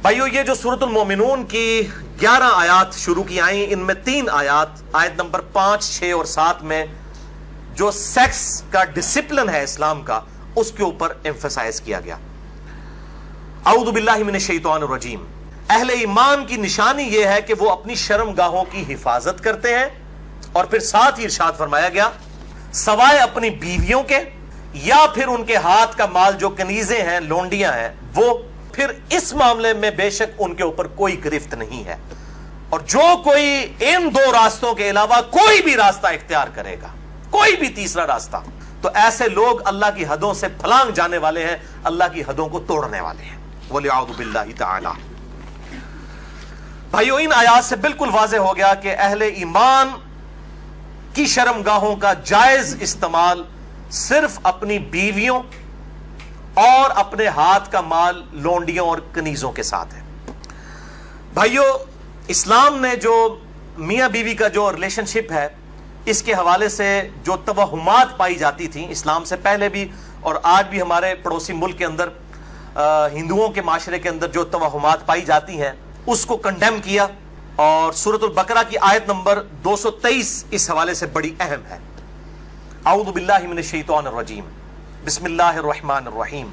بھائیو یہ جو سورۃ المومنون کی 11 آیات شروع کی آئیں، ان میں 3 آیات آیت نمبر 5، 6 اور 7 میں جو سیکس کا ڈسپلن ہے اسلام کا، اس کے اوپر ایمفسائز کیا گیا۔ اعوذ باللہ من الشیطان الرجیم۔ اہل ایمان کی نشانی یہ ہے کہ وہ اپنی شرم گاہوں کی حفاظت کرتے ہیں، اور پھر ساتھ ہی ارشاد فرمایا گیا سوائے اپنی بیویوں کے یا پھر ان کے ہاتھ کا مال جو کنیزیں ہیں، لونڈیاں ہیں، وہ پھر اس معاملے میں بے شک ان کے اوپر کوئی گرفت نہیں ہے۔ اور جو کوئی ان 2 راستوں کے علاوہ کوئی بھی راستہ اختیار کرے گا، کوئی بھی تیسرا راستہ، تو ایسے لوگ اللہ کی حدوں سے پھلانگ جانے والے ہیں، اللہ کی حدوں کو توڑنے والے ہیں۔ وَلِعَوْذُ بِاللَّهِ تَعَالَى۔ بھائیو ان آیات سے بالکل واضح ہو گیا کہ اہل ایمان کی شرمگاہوں کا جائز استعمال صرف اپنی بیویوں اور اپنے ہاتھ کا مال لونڈیوں اور کنیزوں کے ساتھ ہے۔ بھائیو اسلام نے جو میاں بیوی کا جو ریلیشن شپ ہے، اس کے حوالے سے جو توہمات پائی جاتی تھیں اسلام سے پہلے بھی اور آج بھی ہمارے پڑوسی ملک کے اندر، ہندوؤں کے معاشرے کے اندر جو توہمات پائی جاتی ہیں، اس کو کنڈیم کیا، اور سورۃ البقرہ کی آیت نمبر 223 اس حوالے سے بڑی اہم ہے۔ اعوذ باللہ من الشیطان الرجیم، بسم اللہ الرحمن الرحیم۔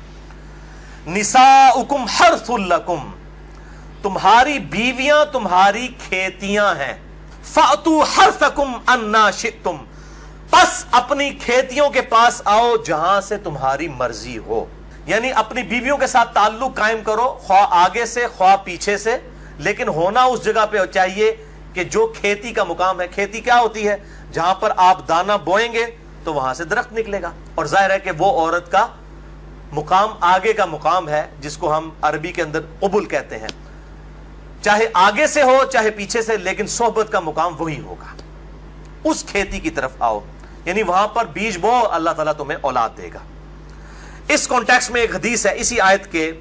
نساؤکم حرث لکم، تمہاری بیویاں تمہاری کھیتیاں ہیں۔ فأتوا حرثکم انا شئتم، پس اپنی کھیتیوں کے پاس آؤ جہاں سے تمہاری مرضی ہو۔ یعنی اپنی بیویوں کے ساتھ تعلق قائم کرو، خواہ آگے سے خواہ پیچھے سے، لیکن ہونا اس جگہ پہ چاہیے کہ جو کھیتی کا مقام ہے۔ کھیتی کیا ہوتی ہے؟ جہاں پر آپ دانا بوئیں گے تو وہاں سے درخت نکلے گا، اور ظاہر ہے کہ وہ عورت کا مقام آگے کا مقام ہے، جس کو ہم عربی کے اندر قبل کہتے ہیں، چاہے آگے سے ہو چاہے پیچھے سے، لیکن صحبت کا مقام وہی ہوگا۔ اس کھیتی کی طرف آؤ، یعنی وہاں پر بیج بو، اللہ تعالیٰ تمہیں اولاد دے گا۔ اس کانٹیکسٹ میں ایک حدیث ہے اسی آیت کے،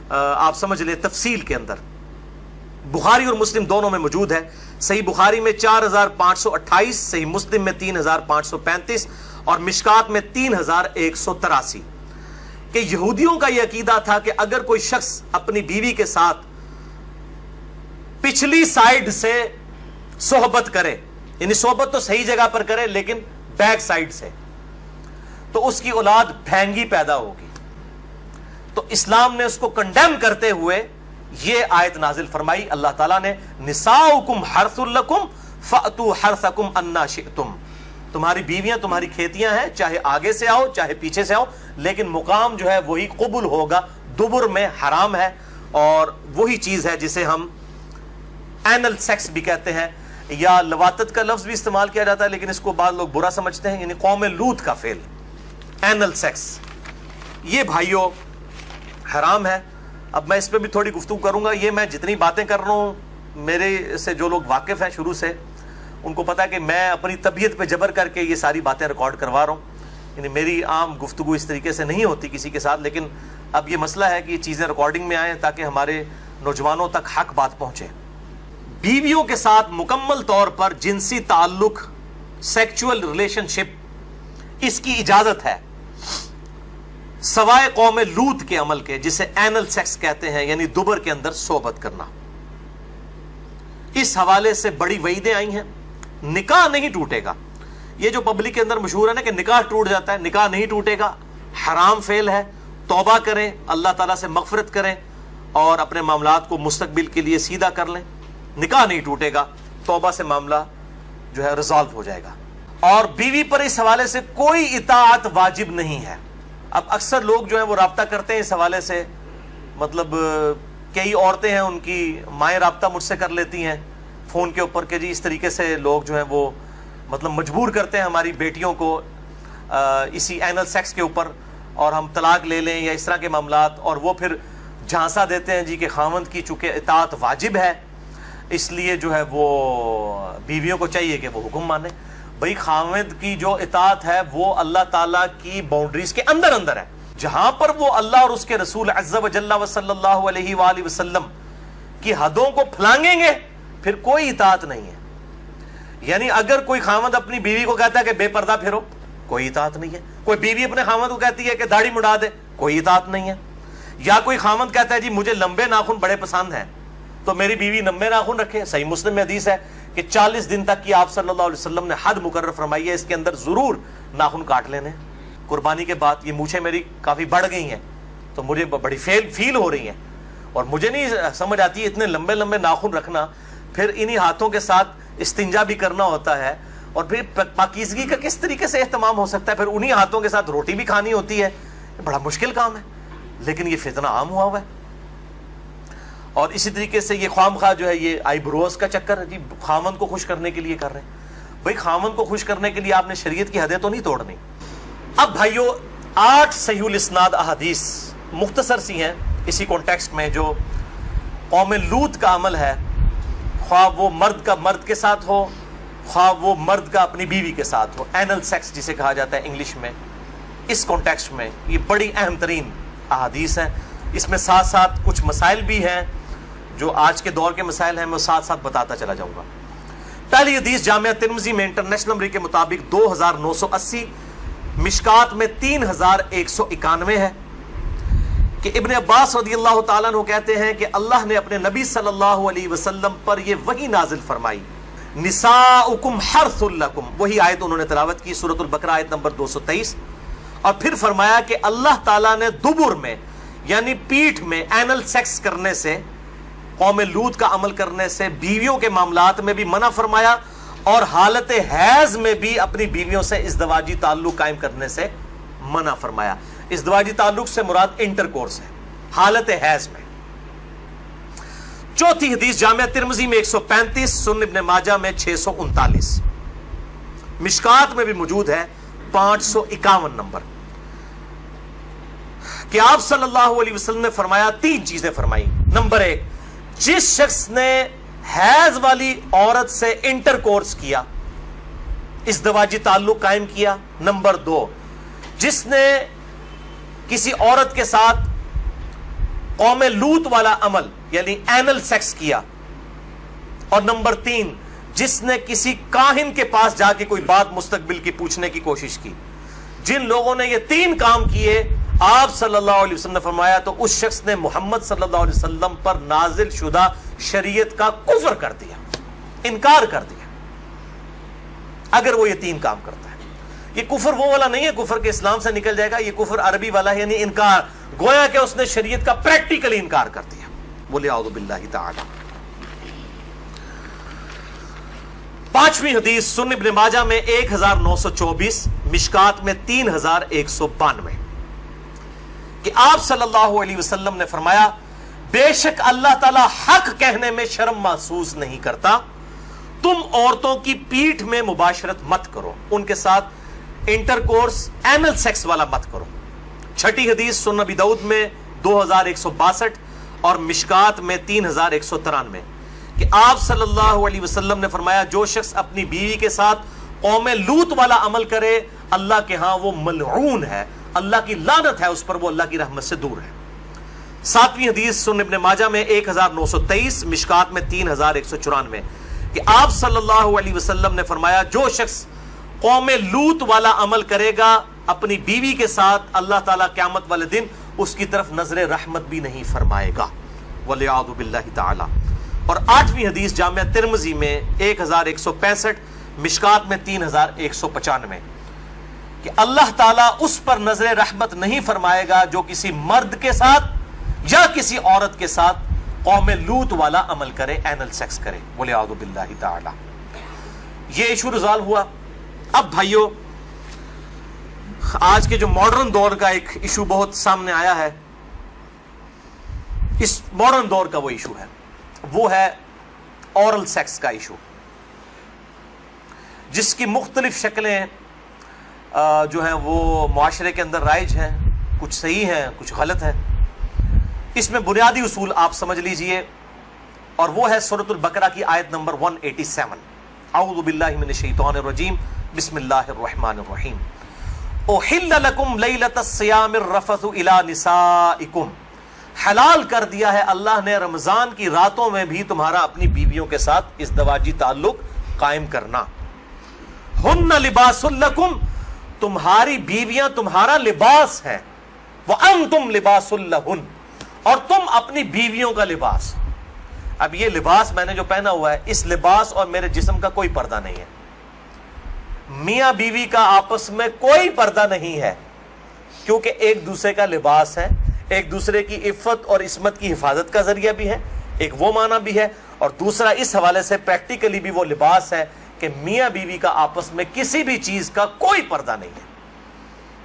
آپ سمجھ لیں تفصیل کے اندر، بخاری اور مسلم دونوں میں موجود ہے۔ صحیح بخاری میں 4528، صحیح مسلم میں 3535 اور مشکات میں 3183، کہ یہودیوں کا یہ عقیدہ تھا کہ اگر کوئی شخص اپنی بیوی کے ساتھ پچھلی سائیڈ سے صحبت کرے، یعنی صحبت تو صحیح جگہ پر کرے لیکن بیک سائیڈ سے، تو اس کی اولاد بھینگی پیدا ہوگی۔ تو اسلام نے اس کو کنڈیم کرتے ہوئے یہ آیت نازل فرمائی، اللہ تعالیٰ نے نساؤکم حرث لکم فأتوا حرثکم انا شئتم، تمہاری بیویاں تمہاری کھیتیاں ہیں، چاہے آگے سے آؤ چاہے پیچھے سے آؤ، لیکن مقام جو ہے وہی قبل ہوگا، دبر میں حرام ہے، اور وہی چیز ہے جسے ہم اینل سیکس بھی کہتے ہیں، یا لواطت کا لفظ بھی استعمال کیا جاتا ہے، لیکن اس کو بعض لوگ برا سمجھتے ہیں، یعنی قوم لوط کا فعل اینل سیکس، یہ بھائیوں حرام ہے۔ اب میں اس پہ بھی تھوڑی گفتگو کروں گا۔ یہ میں جتنی باتیں کر رہا ہوں، میرے سے جو لوگ واقف ہیں شروع سے، ان کو پتا ہے کہ میں اپنی طبیعت پہ جبر کر کے یہ ساری باتیں ریکارڈ کروا رہا ہوں، یعنی میری عام گفتگو اس طریقے سے نہیں ہوتی کسی کے ساتھ، لیکن اب یہ مسئلہ ہے کہ یہ چیزیں ریکارڈنگ میں آئیں تاکہ ہمارے نوجوانوں تک حق بات پہنچے۔ بیویوں کے ساتھ مکمل طور پر جنسی تعلق، سیکچول ریلیشن شپ، اس کی اجازت ہے سوائے قوم لوط کے عمل کے، جسے اینل سیکس کہتے ہیں، یعنی دبر کے اندر صحبت کرنا۔ اس حوالے سے بڑی وعیدیں آئی ہیں۔ نکاح نہیں ٹوٹے گا، یہ جو پبلک کے اندر مشہور ہے نا کہ نکاح ٹوٹ جاتا ہے، نکاح نہیں ٹوٹے گا، حرام فعل ہے۔ توبہ کریں، اللہ تعالیٰ سے مغفرت کریں، اور اپنے معاملات کو مستقبل کے لیے سیدھا کر لیں۔ نکاح نہیں ٹوٹے گا، توبہ سے معاملہ جو ہے ریزالو ہو جائے گا۔ اور بیوی پر اس حوالے سے کوئی اطاعت واجب نہیں ہے۔ اب اکثر لوگ جو ہیں وہ رابطہ کرتے ہیں اس حوالے سے، مطلب کئی عورتیں ہیں ان کی مائیں رابطہ مجھ سے کر لیتی ہیں فون کے اوپر کہ جی اس طریقے سے لوگ جو ہیں وہ مطلب مجبور کرتے ہیں ہماری بیٹیوں کو اسی اینل سیکس کے اوپر، اور ہم طلاق لے لیں یا اس طرح کے معاملات، اور وہ پھر جھانسا دیتے ہیں جی کہ خاوند کی چونکہ اطاعت واجب ہے اس لیے جو ہے وہ بیویوں کو چاہیے کہ وہ حکم مانے۔ بھئی خاوند کی جو اطاعت ہے وہ اللہ تعالیٰ کی باؤنڈریز کے اندر اندر ہے، جہاں پر وہ اللہ اور اس کے رسول عز و جل و صلی اللہ علیہ وآلہ وسلم کی حدوں کو پھلانگیں گے پھر کوئی اطاعت نہیں ہے۔ یعنی اگر کوئی خاوند اپنی بیوی کو کہتا ہے کہ بے پردہ پھرو، کوئی اطاعت نہیں ہے۔ کوئی بیوی اپنے خاوند کو کہتی ہے کہ داڑھی مڈا دے، کوئی اطاعت نہیں ہے۔ یا کوئی خامند کہتا ہے جی مجھے لمبے ناخن بڑے پسند ہیں تو میری بیوی لمبے ناخن رکھے. صحیح مسلم میں حدیث ہے کہ 40 دن تک کی آپ صلی اللہ علیہ وسلم نے حد مقرر فرمائی ہے, اس کے اندر ضرور ناخن کاٹ لینے. قربانی کے بعد یہ مونچھیں میری کافی بڑھ گئی ہیں تو مجھے بڑی فیل ہو رہی ہیں, اور مجھے نہیں سمجھ آتی اتنے لمبے لمبے ناخن رکھنا, پھر انہی ہاتھوں کے ساتھ استنجا بھی کرنا ہوتا ہے, اور پھر پاکیزگی کا کس طریقے سے اہتمام ہو سکتا ہے, پھر انہی ہاتھوں کے ساتھ روٹی بھی کھانی ہوتی ہے. بڑا مشکل کام ہے, لیکن یہ فتنہ عام ہوا ہوا ہے. اور اسی طریقے سے یہ خواہ مخواہ جو ہے یہ آئی بروز کا چکر ہے جی, خامن کو خوش کرنے کے لیے کر رہے ہیں. بھائی خامن کو خوش کرنے کے لیے آپ نے شریعت کی حدیں تو نہیں توڑنی. اب بھائیو 8 صحیح الاسناد احادیث مختصر سی ہیں اسی کانٹیکسٹ میں, جو قوم لوط کا عمل ہے, خواہ وہ مرد کے ساتھ ہو, خواہ وہ مرد کا اپنی بیوی کے ساتھ ہو, اینل سیکس جسے کہا جاتا ہے انگلش میں, اس کانٹیکسٹ میں یہ بڑی اہم ترین احادیث ہیں. اس میں ساتھ ساتھ کچھ مسائل بھی ہیں جو آج کے دور کے مسائل ہیں, میں ساتھ ساتھ بتاتا چلا جاؤں گا. پہلی حدیث جامعہ ترمذی میں انٹرنیشنل نمبر کے مطابق 2980, مشکات میں 3191 ہے کہ ابن عباس رضی اللہ تعالیٰ عنہ کہتے ہیں کہ اللہ نے اپنے نبی صلی اللہ علیہ وسلم پر یہ وحی نازل فرمائی, نساؤکم حرث لکم, وہی آیت انہوں نے تلاوت کی سورۃ البقرہ آیت نمبر 223, اور پھر فرمایا کہ اللہ تعالیٰ نے دبر میں یعنی پیٹھ میں اینل سیکس کرنے سے, قوم لوط کا عمل کرنے سے, بیویوں کے معاملات میں بھی منع فرمایا, اور حالت حیض میں بھی اپنی بیویوں سے ازدواجی تعلق قائم کرنے سے منع فرمایا. ازدواجی تعلق سے مراد انٹرکورس ہے حالت حیض میں. چوتھی حدیث جامعہ ترمذی میں 135, سنن ابن ماجہ میں 639, مشکات میں بھی موجود ہے 551 نمبر, کہ آپ صلی اللہ علیہ وسلم نے فرمایا 3 چیزیں فرمائی. نمبر 1, جس شخص نے حیض والی عورت سے انٹرکورس کیا, ازدواجی تعلق قائم کیا. نمبر 2, جس نے کسی عورت کے ساتھ قوم لوط والا عمل یعنی اینل سیکس کیا. اور نمبر 3, جس نے کسی کاہن کے پاس جا کے کوئی بات مستقبل کی پوچھنے کی کوشش کی. جن لوگوں نے یہ 3 کام کیے, آپ صلی اللہ علیہ وسلم نے فرمایا تو اس شخص نے محمد صلی اللہ علیہ وسلم پر نازل شدہ شریعت کا کفر کر دیا, انکار کر دیا, اگر وہ یہ 3 کام کرتا ہے. یہ کفر وہ والا نہیں ہے کفر کے اسلام سے نکل جائے گا, یہ کفر عربی والا ہے, یعنی انکار, گویا کہ اس نے شریعت کا پریکٹیکلی انکار کر دیا. بولے اعوذ باللہ تعالی. 5ویں حدیث سنن ابن ماجہ میں 1924, مشکات میں 3192, کہ آپ صلی اللہ علیہ وسلم نے فرمایا بے شک اللہ تعالیٰ حق کہنے میں شرم محسوس نہیں کرتا, تم عورتوں کی پیٹھ میں مباشرت مت کرو, ان کے ساتھ انٹرکورس اینل سیکس والا مت کرو. 6ٹھی حدیث سنن ابی داؤد میں 2162 اور مشکات میں 3193, کہ آپ صلی اللہ علیہ وسلم نے فرمایا جو شخص اپنی بیوی کے ساتھ قوم لوط والا عمل کرے اللہ کے ہاں وہ ملعون ہے, اللہ کی لعنت ہے اس پر, وہ اللہ کی رحمت سے دور ہے. 7ویں حدیث سنن ابن ماجہ میں 1923, مشکات میں 3194, کہ آپ صلی اللہ علیہ وسلم نے فرمایا جو شخص قوم لوط والا عمل کرے گا اپنی بیوی کے ساتھ, اللہ تعالیٰ قیامت والے دن اس کی طرف نظر رحمت بھی نہیں فرمائے گا. وَلِعَاذُ بِاللَّهِ تَعَالَى. اور 8ویں حدیث جامعہ ترمذی میں 1165, مشکات میں 3195, کہ اللہ تعالیٰ اس پر نظر رحمت نہیں فرمائے گا جو کسی مرد کے ساتھ یا کسی عورت کے ساتھ قوم لوط والا عمل کرے, اینل سیکس کرے. وَلِعَاذُ بِاللَّهِ تَعَالَى. یہ ایشو ریزالو ہوا. اب بھائیو آج کے جو ماڈرن دور کا ایک ایشو بہت سامنے آیا ہے, اس ماڈرن دور کا وہ ایشو ہے, وہ ہے اورل سیکس کا ایشو, جس کی مختلف شکلیں جو ہیں وہ معاشرے کے اندر رائج ہیں, کچھ صحیح ہیں کچھ غلط ہیں. اس میں بنیادی اصول آپ سمجھ لیجئے, اور وہ ہے سورۃ البقرہ کی آیت نمبر 187, اعوذ باللہ من الشیطان الرجیم, بسم اللہ الرحمن الرحیم. احل لکم لیلۃ الصیام الرفث الی نسائکم, حلال کر دیا ہے اللہ نے رمضان کی راتوں میں بھی تمہارا اپنی بیویوں کے ساتھ ازدواجی تعلق قائم کرنا. ہن لباس لکم, تمہاری بیویاں تمہارا لباس ہیں, وانتم لباس لہن, اور تم اپنی بیویوں کا لباس. اب یہ لباس میں نے جو پہنا ہوا ہے, اس لباس اور میرے جسم کا کوئی پردہ نہیں ہے. میاں بیوی کا آپس میں کوئی پردہ نہیں ہے, کیونکہ ایک دوسرے کا لباس ہے, ایک دوسرے کی عفت اور عصمت کی حفاظت کا ذریعہ بھی ہے, ایک وہ معنی بھی ہے, اور دوسرا اس حوالے سے پریکٹیکلی بھی وہ لباس ہے کہ میاں بیوی کا آپس میں کسی بھی چیز کا کوئی پردہ نہیں ہے.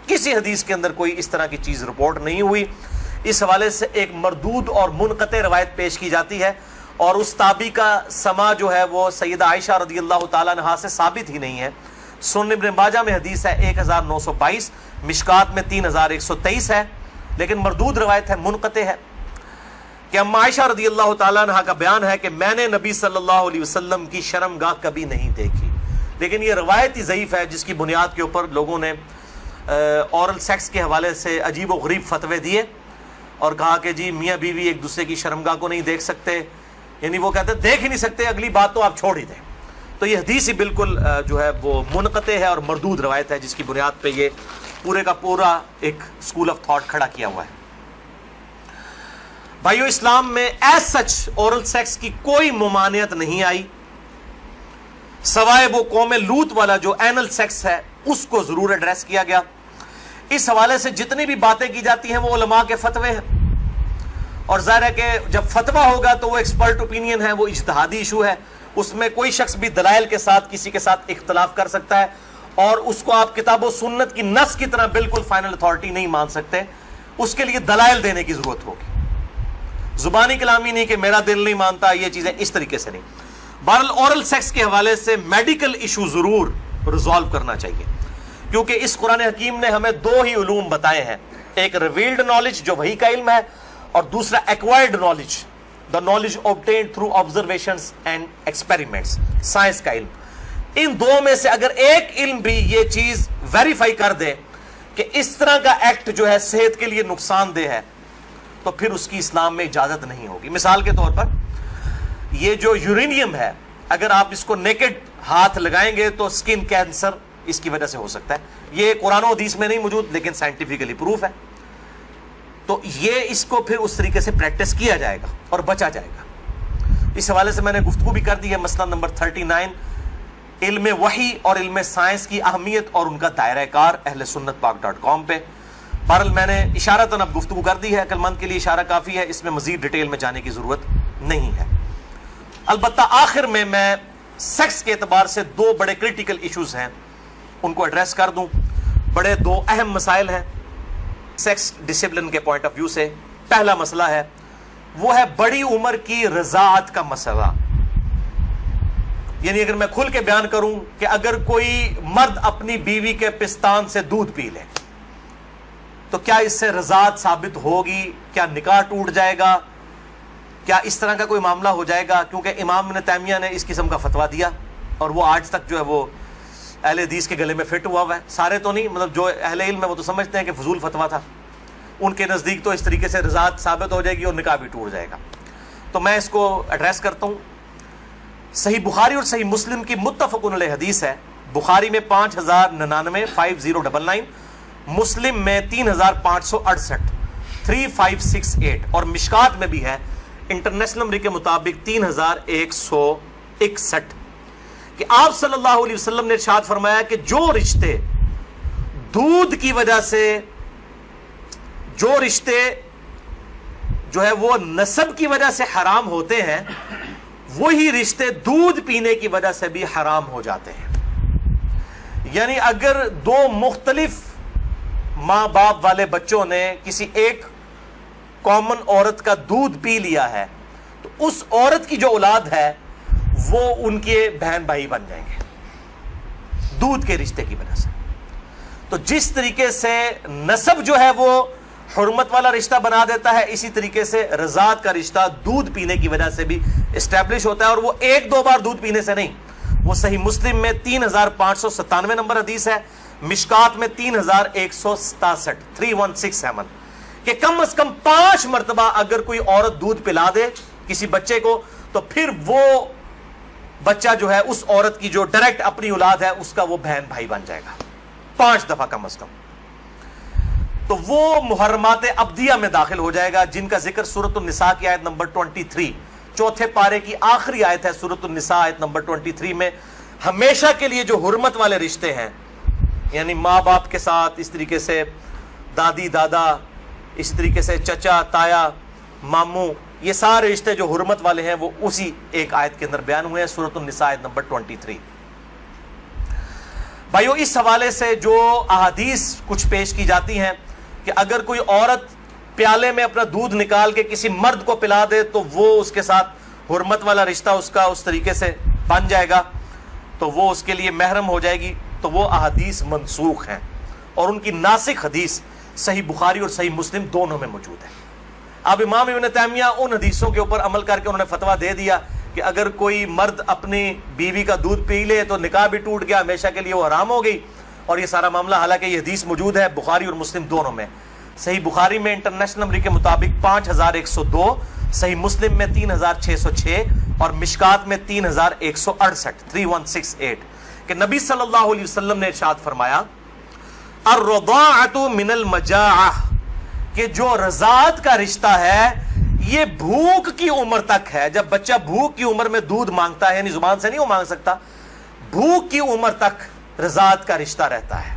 کسی حدیث کے اندر کوئی اس طرح کی چیز رپورٹ نہیں ہوئی. اس حوالے سے ایک مردود اور منقطع روایت پیش کی جاتی ہے, اور اس تابعی کا سما جو ہے وہ سیدہ عائشہ رضی اللہ تعالیٰ عنہا سے ثابت ہی نہیں ہے. سنن ابن ماجہ میں حدیث ہے 1922, مشکات میں 3123 ہے, لیکن مردود روایت ہے, منقطع ہے, کہ اما عائشہ رضی اللہ تعالیٰ عنہا کا بیان ہے کہ میں نے نبی صلی اللہ علیہ وسلم کی شرمگاہ کبھی نہیں دیکھی. لیکن یہ روایت ہی ضعیف ہے, جس کی بنیاد کے اوپر لوگوں نے اورل سیکس کے حوالے سے عجیب و غریب فتوے دیے اور کہا کہ جی میاں بیوی ایک دوسرے کی شرمگاہ کو نہیں دیکھ سکتے, یعنی وہ کہتے ہیں دیکھ ہی نہیں سکتے, اگلی بات تو آپ چھوڑ ہی دیں. تو یہ حدیث ہی بالکل جو ہے وہ منقطع ہے اور مردود روایت ہے, جس کی بنیاد پہ یہ پورے کا پورا ایک اسکول آف تھاٹ کھڑا کیا ہوا ہے. بھائیو, اسلام میں ایز سچ اورل سیکس کی کوئی ممانعت نہیں آئی, سوائے وہ قوم لوط والا جو اینل سیکس ہے اس کو ضرور ایڈریس کیا گیا. اس حوالے سے جتنی بھی باتیں کی جاتی ہیں وہ علماء کے فتوے ہیں, اور ظاہر ہے کہ جب فتویٰ ہوگا تو وہ ایکسپرٹ اوپینین ہے, وہ اجتہادی ایشو ہے, اس میں کوئی شخص بھی دلائل کے ساتھ کسی کے ساتھ اختلاف کر سکتا ہے, اور اس کو آپ کتاب و سنت کی نص کی طرح بالکل فائنل اتھارٹی نہیں مان سکتے. اس کے لیے دلائل دینے کی ضرورت ہوگی, زبانی کلامی نہیں کہ میرا دل نہیں مانتا, یہ چیزیں اس طریقے سے نہیں. بہرحال اورل سیکس کے حوالے سے میڈیکل ایشو ضرور ریزالو کرنا چاہیے, کیونکہ اس قرآن حکیم نے ہمیں دو ہی علوم بتائے ہیں, ایک ریویلڈ نالج جو وحی کا علم ہے, اور دوسرا acquired knowledge, the knowledge obtained through observations and experiments, science کا علم. ان دو میں سے اگر ایک علم بھی یہ چیز ویریفائی کر دے کہ اس طرح کا ایکٹ جو ہے صحت کے لیے نقصان دہ ہے, تو پھر اس کی اسلام میں اجازت نہیں ہوگی. مثال کے طور پر یہ جو یورینیم ہے, اگر آپ اس کو نیکڈ ہاتھ لگائیں گے تو سکن کینسر اس کی وجہ سے ہو سکتا ہے. یہ قرآن و حدیث میں نہیں موجود, لیکن سائنٹیفکلی پروف ہے. تو یہ اس کو پھر اس طریقے سے پریکٹس کیا جائے گا اور بچا جائے گا. اس حوالے سے میں نے گفتگو بھی کر دی ہے, مسئلہ نمبر 39, علم وحی اور علم سائنس کی اہمیت اور ان کا دائرہ کار, اہل سنت پاک.com پہ. بہرحال میں نے اشارتاً اب گفتگو کر دی ہے, عقل مند کے لیے اشارہ کافی ہے, اس میں مزید ڈیٹیل میں جانے کی ضرورت نہیں ہے. البتہ آخر میں سیکس کے اعتبار سے دو بڑے کریٹیکل ایشوز ہیں, ان کو ایڈریس کر دوں. بڑے دو اہم مسائل ہیں سیکس ڈسپلن کے پوائنٹ آف ویو سے. پہلا مسئلہ ہے وہ ہے بڑی عمر کی رضاعت کا مسئلہ. یعنی اگر میں کھل کے بیان کروں کہ اگر کوئی مرد اپنی بیوی کے پستان سے دودھ پی لے تو کیا اس سے رضاعت ثابت ہوگی, کیا نکاح ٹوٹ جائے گا, کیا اس طرح کا کوئی معاملہ ہو جائے گا؟ کیونکہ امام ابن تیمیہ نے اس قسم کا فتویٰ دیا, اور وہ آج تک جو ہے وہ اہل حدیث کے گلے میں فٹ ہوا ہے. سارے تو نہیں, مطلب جو اہل علم ہے وہ تو سمجھتے ہیں کہ فضول فتویٰ تھا, ان کے نزدیک تو اس طریقے سے رضاعت ثابت ہو جائے گی اور نکاح بھی ٹوٹ جائے گا. تو میں اس کو ایڈریس کرتا ہوں. صحیح بخاری اور صحیح مسلم کی متفقن علیہ حدیث ہے. بخاری میں 5099 5099, مسلم میں 3568 3568, اور مشکات میں بھی ہے انٹرنیشنل نمبر کے مطابق 3161, کہ آپ صلی اللہ علیہ وسلم نے ارشاد فرمایا کہ جو رشتے دودھ کی وجہ سے, جو رشتے جو ہے وہ نسب کی وجہ سے حرام ہوتے ہیں, وہی رشتے دودھ پینے کی وجہ سے بھی حرام ہو جاتے ہیں. یعنی اگر دو مختلف ماں باپ والے بچوں نے کسی ایک کامن عورت کا دودھ پی لیا ہے, تو اس عورت کی جو اولاد ہے وہ ان کے بہن بھائی بن جائیں گے دودھ کے رشتے کی وجہ سے. تو جس طریقے سے نسب جو ہے وہ حرمت والا رشتہ بنا دیتا ہے, اسی طریقے سے رضاعت کا رشتہ دودھ پینے کی وجہ سے بھی اسٹیبلش ہوتا ہے, اور وہ ایک دو بار دودھ پینے سے نہیں. وہ صحیح مسلم میں 3597 نمبر حدیث ہے, مشکات میں 3167 3167, کہ کم از کم 5 مرتبہ اگر کوئی عورت دودھ پلا دے کسی بچے کو, تو پھر وہ بچہ جو ہے اس عورت کی جو ڈائریکٹ اپنی اولاد ہے اس کا وہ بہن بھائی بن جائے گا 5 دفعہ کم از کم. تو وہ محرمات ابدیہ میں داخل ہو جائے گا، جن کا ذکر سورۃ النساء کی آیت نمبر 23 چوتھے پارے کی آخری آیت ہے سورۃ النساء آیت نمبر 23 میں ہمیشہ کے لیے جو حرمت والے رشتے ہیں، یعنی ماں باپ کے ساتھ، اس طریقے سے دادی دادا، اس طریقے سے چچا تایا ماموں، یہ سارے رشتے جو حرمت والے ہیں وہ اسی ایک آیت کے اندر بیان ہوئے ہیں سورۃ النساء آیت نمبر 23۔ بھائیو، اس حوالے سے جو احادیث کچھ پیش کی جاتی ہیں کہ اگر کوئی عورت پیالے میں اپنا دودھ نکال کے کسی مرد کو پلا دے تو وہ اس کے ساتھ حرمت والا رشتہ اس کا اس طریقے سے بن جائے گا، تو وہ اس کے لیے محرم ہو جائے گی، تو وہ احادیث منسوخ ہیں، اور ان کی ناسخ حدیث صحیح بخاری اور صحیح مسلم دونوں میں موجود ہے۔ اب امام ابن تیمیہ ان حدیثوں کے اوپر عمل کر کے انہوں نے فتویٰ دے دیا کہ اگر کوئی مرد اپنی بیوی کا دودھ پی لے تو نکاح بھی ٹوٹ گیا، ہمیشہ کے لیے وہ حرام ہو گئی، اور یہ سارا معاملہ، حالانکہ یہ حدیث موجود ہے بخاری اور مسلم دونوں میں۔ صحیح بخاری میں انٹرنیشنل نمبر کے مطابق 5102، صحیح مسلم میں 3606 اور مشکات میں 3168 3168 کہ نبی صلی اللہ علیہ وسلم نے ارشاد فرمایا الرضاعۃ من المجاعہ، کہ جو رضاعت کا رشتہ ہے یہ بھوک کی عمر تک ہے۔ جب بچہ بھوک کی عمر میں دودھ مانگتا ہے، یعنی زبان سے نہیں وہ مانگ سکتا، بھوک کی عمر تک رضاعت کا رشتہ رہتا ہے،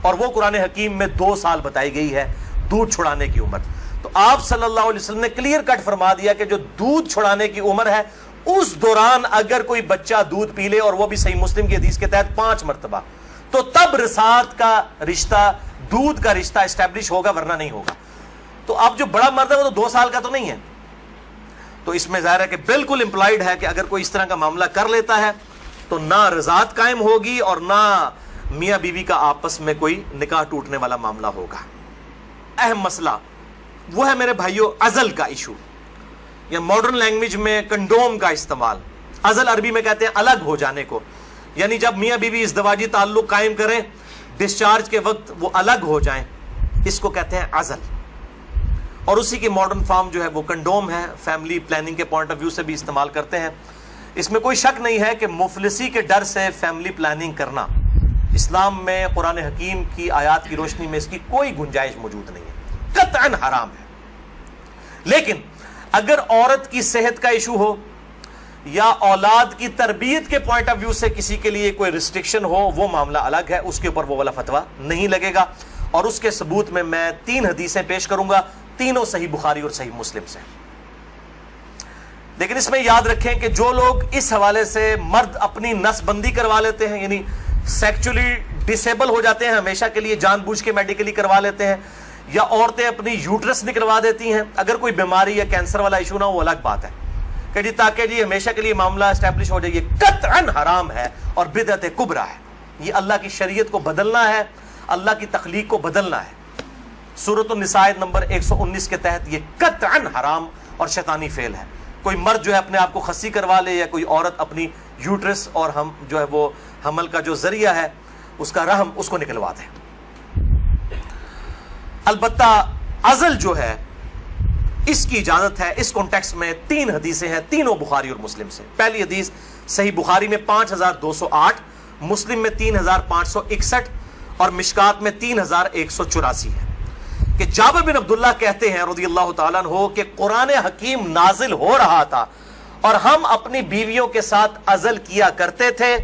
اور وہ قرآن حکیم میں 2 سال بتائی گئی ہے دودھ چھڑانے کی عمر۔ تو آپ صلی اللہ علیہ وسلم نے کلیئر کٹ فرما دیا کہ جو دودھ چھڑانے کی عمر ہے اس دوران اگر کوئی بچہ دودھ پی لے، اور وہ بھی صحیح مسلم کی حدیث کے تحت 5 مرتبہ، تو تب رضاعت کا رشتہ، دودھ کا رشتہ اسٹیبلش ہوگا، ورنہ نہیں ہوگا۔ تو اب جو بڑا مرد ہے وہ تو 2 سال کا تو نہیں ہے، تو اس میں ظاہر ہے کہ بالکل امپلائڈ ہے کہ اگر کوئی اس طرح کا معاملہ کر لیتا ہے تو نہ رضاعت قائم ہوگی اور نہ میاں بیوی کا آپس میں کوئی نکاح ٹوٹنے والا معاملہ ہوگا۔ اہم مسئلہ وہ ہے میرے بھائیوں عزل کا ایشو، یا ماڈرن لینگویج میں کنڈوم کا استعمال۔ عزل عربی میں کہتے ہیں الگ ہو جانے کو، یعنی جب میاں بیوی ازدواجی تعلق قائم کریں، ڈسچارج کے وقت وہ الگ ہو جائیں، اس کو کہتے ہیں عزل، اور اسی کی ماڈرن فارم جو ہے وہ کنڈوم ہے۔ فیملی پلاننگ کے پوائنٹ آف ویو سے بھی استعمال کرتے ہیں۔ اس میں کوئی شک نہیں ہے کہ مفلسی کے ڈر سے فیملی پلاننگ کرنا اسلام میں قرآن حکیم کی آیات کی روشنی میں اس کی کوئی گنجائش موجود نہیں ہے، قطعاً حرام ہے۔ لیکن اگر عورت کی صحت کا ایشو ہو یا اولاد کی تربیت کے پوائنٹ آف ویو سے کسی کے لیے کوئی ریسٹرکشن ہو، وہ معاملہ الگ ہے، اس کے اوپر وہ والا فتویٰ نہیں لگے گا، اور اس کے ثبوت میں 3 حدیثیں پیش کروں گا، تینوں صحیح بخاری اور صحیح مسلم سے۔ لیکن اس میں یاد رکھیں کہ جو لوگ اس حوالے سے مرد اپنی نس بندی کروا لیتے ہیں، یعنی سیکچولی ڈسیبل ہو جاتے ہیں ہمیشہ کے لیے، جان بوجھ کے میڈیکلی کروا لیتے ہیں، یا عورتیں اپنی یوٹرس نکلوا دیتی ہیں، اگر کوئی بیماری یا کینسر والا ایشو نہ ہو وہ الگ بات ہے، کہ جی تاکہ جی ہمیشہ کے لیے معاملہ اسٹیبلش ہو جائے، یہ قطعاً حرام ہے اور بدعت کبریٰ ہے۔ یہ اللہ کی شریعت کو بدلنا ہے، اللہ کی تخلیق کو بدلنا ہے۔ سورۃ النساء نمبر 119 کے تحت یہ قطعاً حرام اور شیطانی فعل ہے۔ کوئی مرد جو ہے اپنے آپ کو خصی کروا لے، یا کوئی عورت اپنی یوٹرس اور ہم جو ہے وہ حمل کا جو ذریعہ ہے اس کا رحم اس کو نکلوا دے۔ البتہ عزل جو ہے اس کی اجازت ہے۔ اس کانٹیکسٹ میں 3 حدیثیں ہیں، تینوں بخاری اور مسلم سے۔ پہلی حدیث صحیح بخاری میں 5208، مسلم میں 3561 اور مشکات میں 3184 ہے، کہ جابر بن عبداللہ کہتے ہیں رضی اللہ تعالیٰ عنہ کہ قرآن حکیم نازل ہو رہا تھا اور ہم اپنی بیویوں کے ساتھ عزل کیا کرتے تھے،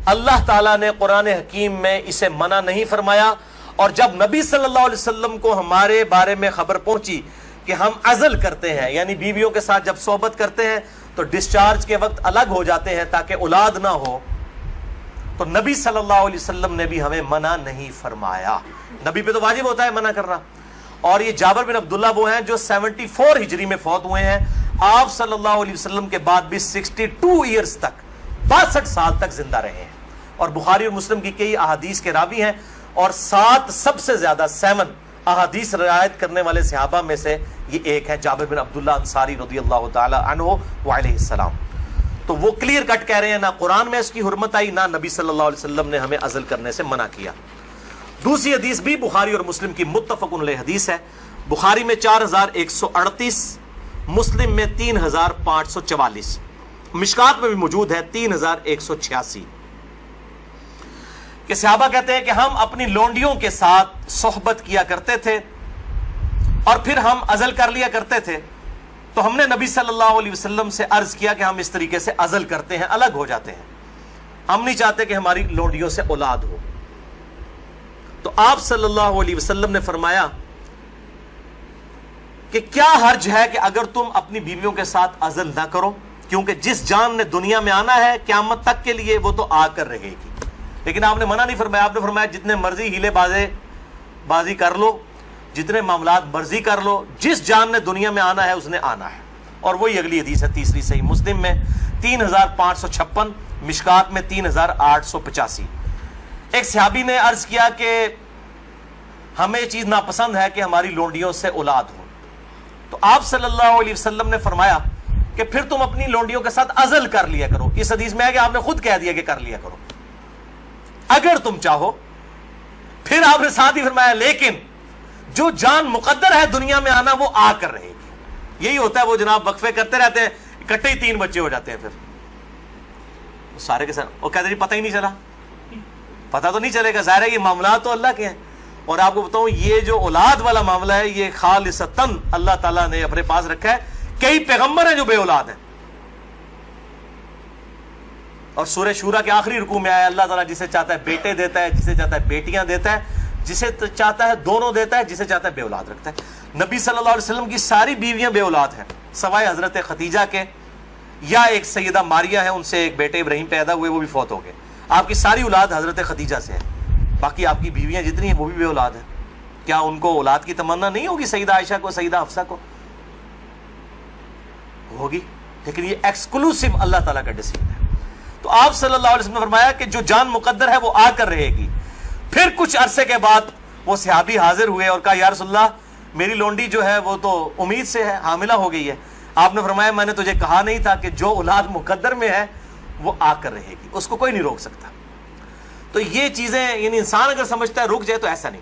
اللہ تعالیٰ نے قرآن حکیم میں اسے منع نہیں فرمایا، اور جب نبی صلی اللہ علیہ وسلم کو ہمارے بارے میں خبر پہنچی کہ ہم عزل کرتے ہیں، یعنی بیویوں کے ساتھ جب صحبت کرتے ہیں تو ڈسچارج کے وقت الگ ہو جاتے ہیں تاکہ اولاد نہ ہو، تو نبی صلی اللہ علیہ وسلم نے بھی ہمیں منع نہیں فرمایا۔ نبی پہ تو واجب ہوتا ہے منع کرنا۔ اور یہ جابر بن عبداللہ وہ ہیں جو 74 ہجری میں فوت ہوئے ہیں، آپ صلی اللہ علیہ وسلم کے بعد بھی 62 ایئرز تک، 62 سال تک زندہ رہے ہیں، اور بخاری اور مسلم کی کئی احادیث کے راوی ہیں، اور 7 سب سے زیادہ 7 احادیث روایت کرنے والے صحابہ میں سے یہ ایک ہے، جابر بن عبداللہ انصاری رضی اللہ تعالی عنہ وعلیہ السلام۔ تو وہ کلیئر کٹ کہہ رہے ہیں نہ قرآن میں اس کی حرمت آئی، نہ نبی صلی اللہ علیہ وسلم نے ہمیں عزل کرنے سے منع کیا۔ دوسری حدیث بھی بخاری اور مسلم کی متفق علیہ حدیث ہے، بخاری میں 4138، مسلم میں 3544، مشکات میں بھی موجود ہے 3186۔ کہ صحابہ کہتے ہیں کہ ہم اپنی لونڈیوں کے ساتھ صحبت کیا کرتے تھے اور پھر ہم عزل کر لیا کرتے تھے. تو ہم نے نبی صلی اللہ علیہ وسلم سے عرض کیا کہ ہم اس طریقے سے عزل کرتے ہیں, الگ ہو جاتے ہیں, ہم نہیں چاہتے کہ ہماری لونڈیوں سے اولاد ہو. تو آپ صلی اللہ علیہ وسلم نے فرمایا کہ کیا حرج ہے کہ اگر تم اپنی بیویوں کے ساتھ عزل نہ کرو, کیونکہ جس جان نے دنیا میں آنا ہے قیامت تک کے لیے وہ تو آ کر رہے گی. لیکن آپ نے منع نہیں فرمایا, آپ نے فرمایا جتنے مرضی ہیلے بازی کر لو, جتنے معاملات مرضی کر لو, جس جان نے دنیا میں آنا ہے اس نے آنا ہے. اور وہی اگلی حدیث ہے تیسری صحیح مسلم میں 3556, مشکات میں 3885. ایک صحابی نے عرض کیا کہ ہمیں یہ چیز ناپسند ہے کہ ہماری لونڈیوں سے اولاد ہو. تو آپ صلی اللہ علیہ وسلم نے فرمایا کہ پھر تم اپنی لونڈیوں کے ساتھ عزل کر لیا کرو. اس حدیث میں ہے کہ آپ نے خود کہہ دیا کہ کر لیا کرو اگر تم چاہو. پھر آپ نے ساتھ ہی فرمایا لیکن جو جان مقدر ہے دنیا میں آنا وہ آ کر رہے گی. یہی ہوتا ہے, وہ جناب وقفے کرتے رہتے ہیں, اکٹھے ہی 3 بچے ہو جاتے ہیں, پھر سارے کے ساتھ وہ کہتے ہیں پتہ ہی نہیں چلا. پتہ تو نہیں چلے گا, ظاہر ہے یہ معاملات تو اللہ کے ہیں. اور آپ کو بتاؤں یہ جو اولاد والا معاملہ ہے یہ خالصتاً اللہ تعالیٰ نے اپنے پاس رکھا ہے. کئی پیغمبر ہیں جو بے اولاد ہیں, اور سورہ شورا کے آخری رکوع میں آیا اللہ تعالیٰ جسے چاہتا ہے بیٹے دیتا ہے, جسے چاہتا ہے بیٹیاں دیتا ہے, جسے چاہتا ہے دونوں دیتا ہے, جسے چاہتا ہے بے اولاد رکھتا ہے. نبی صلی اللہ علیہ وسلم کی ساری بیویاں بے اولاد ہیں سوائے حضرت خدیجہ کے, یا ایک سیدہ ماریہ ہے, ان سے ایک بیٹے ابراہیم پیدا ہوئے, وہ بھی فوت ہو گئے. آپ کی ساری اولاد حضرت خدیجہ سے ہے, باقی آپ کی بیویاں جتنی ہیں وہ بھی بے اولاد ہیں. کیا ان کو اولاد کی تمنا نہیں ہوگی؟ سیدہ عائشہ کو, سیدہ حفصہ کو ہوگی, لیکن یہ ایکسکلوسیو اللہ تعالیٰ کا ڈیسیجن ہے. تو آپ صلی اللہ علیہ وسلم نے فرمایا کہ جو جان مقدر ہے وہ آ کر رہے گی. پھر کچھ عرصے کے بعد وہ صحابی حاضر ہوئے اور کہا یا رسول اللہ میری لونڈی جو ہے وہ تو امید سے ہے, حاملہ ہو گئی ہے. آپ نے فرمایا میں نے تجھے کہا نہیں تھا کہ جو اولاد مقدر میں ہے وہ آ کر رہے گی, اس کو کوئی نہیں روک سکتا. تو یہ چیزیں یعنی انسان اگر سمجھتا ہے رک جائے تو ایسا نہیں.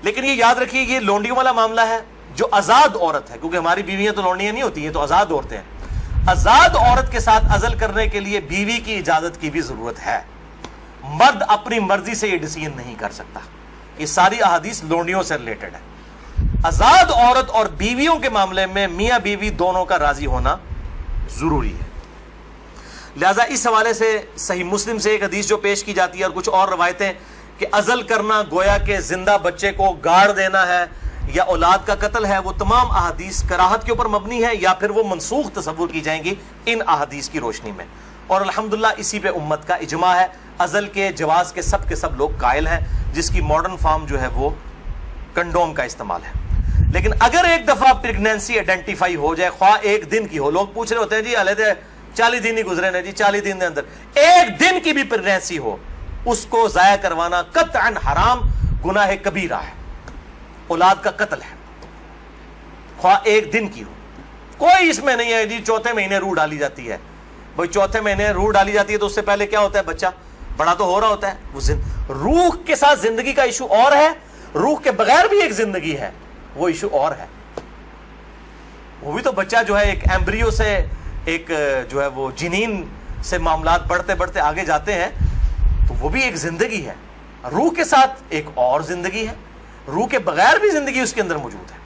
لیکن یہ یاد رکھیے یہ لونڈیوں والا معاملہ ہے جو آزاد عورت ہے, کیونکہ ہماری بیویاں تو لونڈیاں نہیں ہوتی ہیں, تو آزاد عورتیں ہیں. آزاد عورت کے ساتھ عزل کرنے کے لیے بیوی کی اجازت کی بھی ضرورت ہے. مرد اپنی مرضی سے یہ ڈیسیژن نہیں کر سکتا. یہ ساری احادیث لونڈیوں سے ریلیٹڈ ہے. آزاد عورت اور بیویوں کے معاملے میں میاں بیوی دونوں کا راضی ہونا ضروری ہے. لہذا اس حوالے سے صحیح مسلم سے ایک حدیث جو پیش کی جاتی ہے اور کچھ اور روایتیں کہ عزل کرنا گویا کہ زندہ بچے کو گاڑ دینا ہے یا اولاد کا قتل ہے, وہ تمام احادیث کراہت کے اوپر مبنی ہے یا پھر وہ منسوخ تصور کی جائیں گی ان احادیث کی روشنی میں. اور الحمدللہ اسی پہ امت کا اجماع ہے. عزل کے جواز کے سب لوگ قائل ہیں, جس کی ماڈرن فارم جو ہے وہ کنڈوم کا استعمال ہے. لیکن اگر ایک دفعہ پریگنینسی آئیڈینٹیفائی ہو جائے, خواہ ایک دن کی ہو, لوگ پوچھ رہے ہوتے ہیں جی علیحدہ 40 دن ہی گزرے نا جی, 40 دن کے اندر ایک دن کی بھی پریگنینسی ہو, اس کو ضائع کروانا قطعاً حرام گناہ کبیرہ ہے, اولاد کا قتل ہے, خواہ ایک دن کی ہو. کوئی اس میں نہیں ہے جی چوتھے مہینے روح ڈالی جاتی ہے. بھائی چوتھے مہینے روح ڈالی جاتی ہے تو اس سے پہلے کیا ہوتا ہے, بچہ بڑا تو ہو رہا ہوتا ہے. وہ روح کے ساتھ زندگی کا ایشو اور ہے, روح کے بغیر بھی ایک زندگی ہے, وہ ایشو اور ہے. وہ بھی تو بچہ جو ہے ایک ایمبریو سے ایک جو ہے وہ جنین سے معاملات بڑھتے بڑھتے آگے جاتے ہیں, تو وہ بھی ایک زندگی ہے. روح کے ساتھ ایک اور زندگی ہے, روح کے بغیر بھی زندگی اس کے اندر موجود ہے.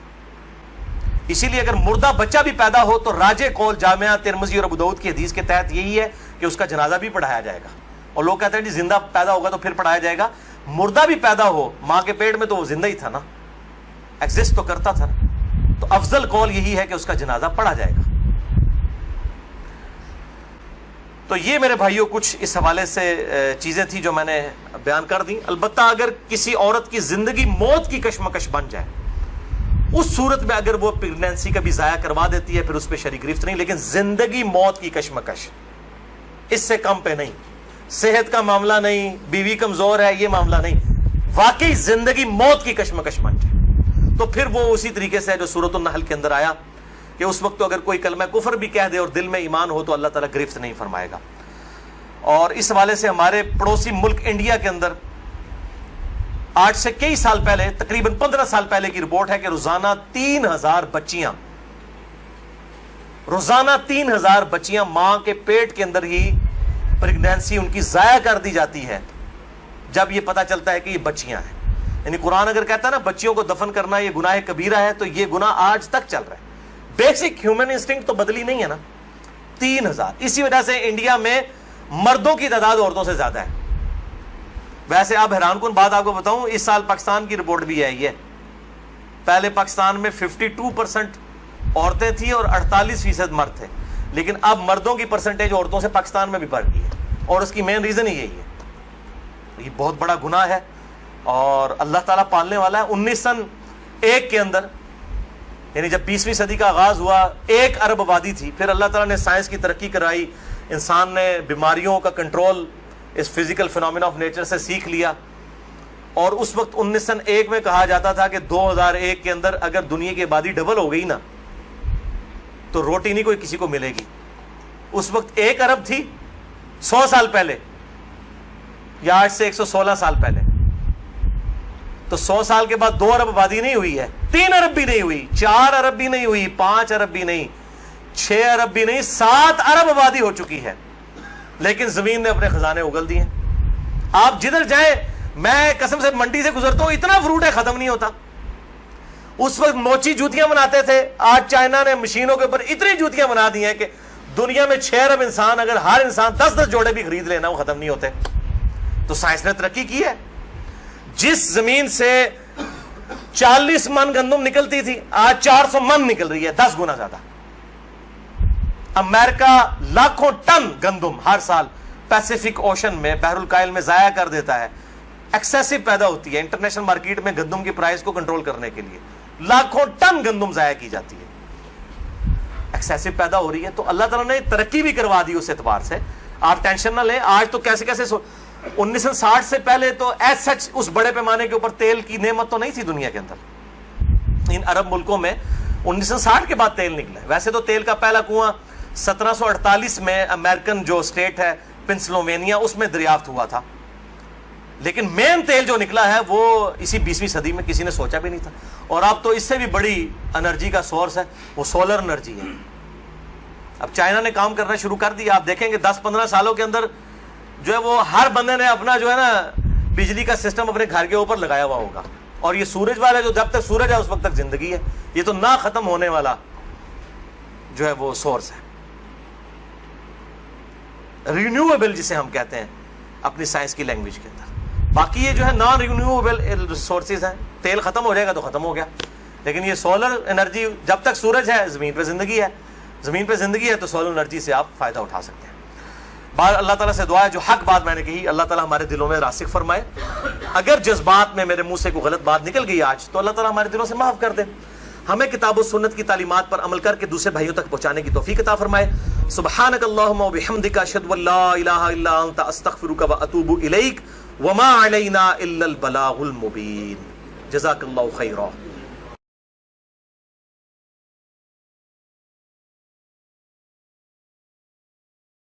اسی لیے اگر مردہ بچہ بھی پیدا ہو تو راجح قول جامعہ ترمذی اور ابو داؤد کی حدیث کے تحت یہی ہے کہ اس کا جنازہ بھی پڑھایا جائے گا. اور لوگ کہتے ہیں جی زندہ پیدا ہوگا تو پھر پڑھایا جائے گا. مردہ بھی پیدا ہو ماں کے پیٹ میں تو وہ زندہ ہی تھا نا, ایگزسٹ تو کرتا تھا نا. تو افضل قول یہی ہے کہ اس کا جنازہ پڑھا جائے گا. تو یہ میرے بھائیوں کچھ اس حوالے سے چیزیں تھیں جو میں نے بیان کر دیں. البتہ اگر کسی عورت کی زندگی موت کی کشمکش بن جائے, اس صورت میں اگر وہ پریگنینسی کا بھی ضائع کروا دیتی ہے پھر اس پہ شرع گرفت نہیں. لیکن زندگی موت کی کشمکش اس سے کم پہ نہیں, صحت کا معاملہ نہیں, بیوی کمزور ہے یہ معاملہ نہیں, واقعی زندگی موت کی کشمکش بن جائے تو پھر وہ اسی طریقے سے جو سورۃ النحل کے اندر آیا کہ اس وقت تو اگر کوئی کلمہ کفر بھی کہہ دے اور دل میں ایمان ہو تو اللہ تعالیٰ گرفت نہیں فرمائے گا. اور اس حوالے سے ہمارے پڑوسی ملک انڈیا کے اندر آج سے کئی سال پہلے, تقریباً 15 سال پہلے کی رپورٹ ہے کہ روزانہ 3000 بچیاں ماں کے پیٹ کے اندر ہی پریگنینسی ان کی ضائع کر دی جاتی ہے. جب یہ پتہ چلتا ہے کہ یہ بچیاں ہیں. یعنی قرآن اگر کہتا ہے نا بچیوں کو دفن کرنا یہ گناہ کبیرہ ہے، تو یہ گناہ آج تک چل رہا ہے. بیسک ہیومن انسٹنکٹ تو بدلی نہیں ہے نا. 3000. اسی وجہ سے انڈیا میں مردوں کی تعداد عورتوں سے زیادہ ہے. ویسے اب حیران کن بات آپ کو بتاؤں، اس سال پاکستان کی رپورٹ بھی آئی ہے. پہلے پاکستان میں 52% عورتیں تھیں اور 48% مرد تھے، لیکن اب مردوں کی پرسنٹیج عورتوں سے پاکستان میں بھی بڑھ گئی ہے، اور اس کی مین ریزن ہی یہی ہے. یہ بہت بڑا گناہ ہے اور اللہ تعالیٰ پالنے والا ہے. 1901 کے اندر، یعنی جب 20ویں صدی کا آغاز ہوا، 1 ارب آبادی تھی. پھر اللہ تعالیٰ نے سائنس کی ترقی کرائی، انسان نے بیماریوں کا کنٹرول اس فزیکل فینومینا آف نیچر سے سیکھ لیا. اور اس وقت 1901 میں کہا جاتا تھا کہ 2001 کے اندر اگر دنیا کی آبادی ڈبل ہو گئی نا تو روٹی نہیں کوئی کسی کو ملے گی. اس وقت 1 ارب تھی 100 سال پہلے، یا آج سے 116 سال پہلے. تو 100 سال کے بعد 2 ارب آبادی نہیں ہوئی ہے، 3 ارب بھی نہیں ہوئی، 4 ارب بھی نہیں ہوئی، 5 ارب بھی نہیں، 6 ارب بھی نہیں، 7 ارب آبادی ہو چکی ہے. لیکن زمین نے اپنے خزانے اگل دیے. آپ جدھر جائیں، میں قسم سے منڈی سے گزرتا ہوں، اتنا فروٹ ہے ختم نہیں ہوتا. اس وقت موچی جوتیاں بناتے تھے، آج چائنا نے مشینوں کے اوپر اتنی جوتیاں بنا دی ہیں کہ دنیا میں 6 ارب انسان، اگر ہر انسان 10-10 جوڑے بھی خرید لینا وہ ختم نہیں ہوتے. تو سائنس نے ترقی کی ہے. جس زمین سے 40 من گندم نکلتی تھی، آج 400 من نکل رہی ہے، 10 گنا زیادہ. امریکہ لاکھوں ٹن گندم ہر سال پیسیفک اوشن میں، بحر الکاہل میں ضائع کر دیتا ہے. ایکسیسو پیدا ہوتی ہے انٹرنیشنل مارکیٹ میں گندم کی پرائز کو کنٹرول کرنے کے لیے. لاکھوں ٹن گندم ضائع کی جاتی ہے، ایکسیسو پیدا ہو رہی ہے. تو اللہ تعالیٰ نے ترقی بھی کروا دی اس اعتبار سے. آپ ٹینشن نہ لیں. آج تو کیسے 1960 سے پہلے تو ایز سچ اس بڑے پیمانے کے اوپر تیل کی نعمت تو نہیں تھی دنیا کے اندر. ان عرب ملکوں میں 1960 کے بعد تیل نکلا ہے. ویسے تو تیل کا پہلا کنواں 1748 میں امریکن جو اسٹیٹ ہے پنسلوینیا، اس میں دریافت ہوا تھا. لیکن مین تیل جو نکلا ہے وہ اسی 20ویں صدی میں، کسی نے سوچا بھی نہیں تھا. اور اب تو اس سے بھی بڑی انرجی کا سورس ہے وہ سولر انرجی ہے. اب چائنا نے کام کرنا شروع کر دیا. آپ دیکھیں گے 10-15 سالوں کے اندر جو ہے وہ ہر بندے نے اپنا جو ہے نا بجلی کا سسٹم اپنے گھر کے اوپر لگایا ہوا ہوگا. اور یہ سورج والا جو جب تک سورج ہے اس وقت تک زندگی ہے. یہ تو نہ ختم ہونے والا جو ہے وہ سورس ہے، رینیویبل جسے ہم کہتے ہیں اپنی سائنس کی لینگویج کے اندر. باقی یہ جو ہے نان رینیویبل ریسورسز ہیں. تیل ختم ہو جائے گا تو ختم ہو گیا، لیکن یہ سولر انرجی جب تک سورج ہے زمین پہ زندگی ہے. زمین پہ زندگی ہے تو سولر انرجی سے آپ فائدہ اٹھا سکتے ہیں. بار اللہ تعالیٰ سے دعا ہے جو حق بات میں نے کہی اللہ تعالیٰ ہمارے دلوں میں راسخ فرمائے. اگر جذبات میں میرے منہ سے کوئی غلط بات نکل گئی آج تو اللہ تعالیٰ ہمارے دلوں سے معاف کر دے. ہمیں کتاب و سنت کی تعلیمات پر عمل کر کے دوسرے بھائیوں تک پہنچانے کی توفیق عطا فرمائے. سبحانک اللہم و بحمدک اشہد ان لا الہ الا انت استغفرک و اتوب الیک وما علینا الا البلاغ المبین. جزاک اللہ خیرا.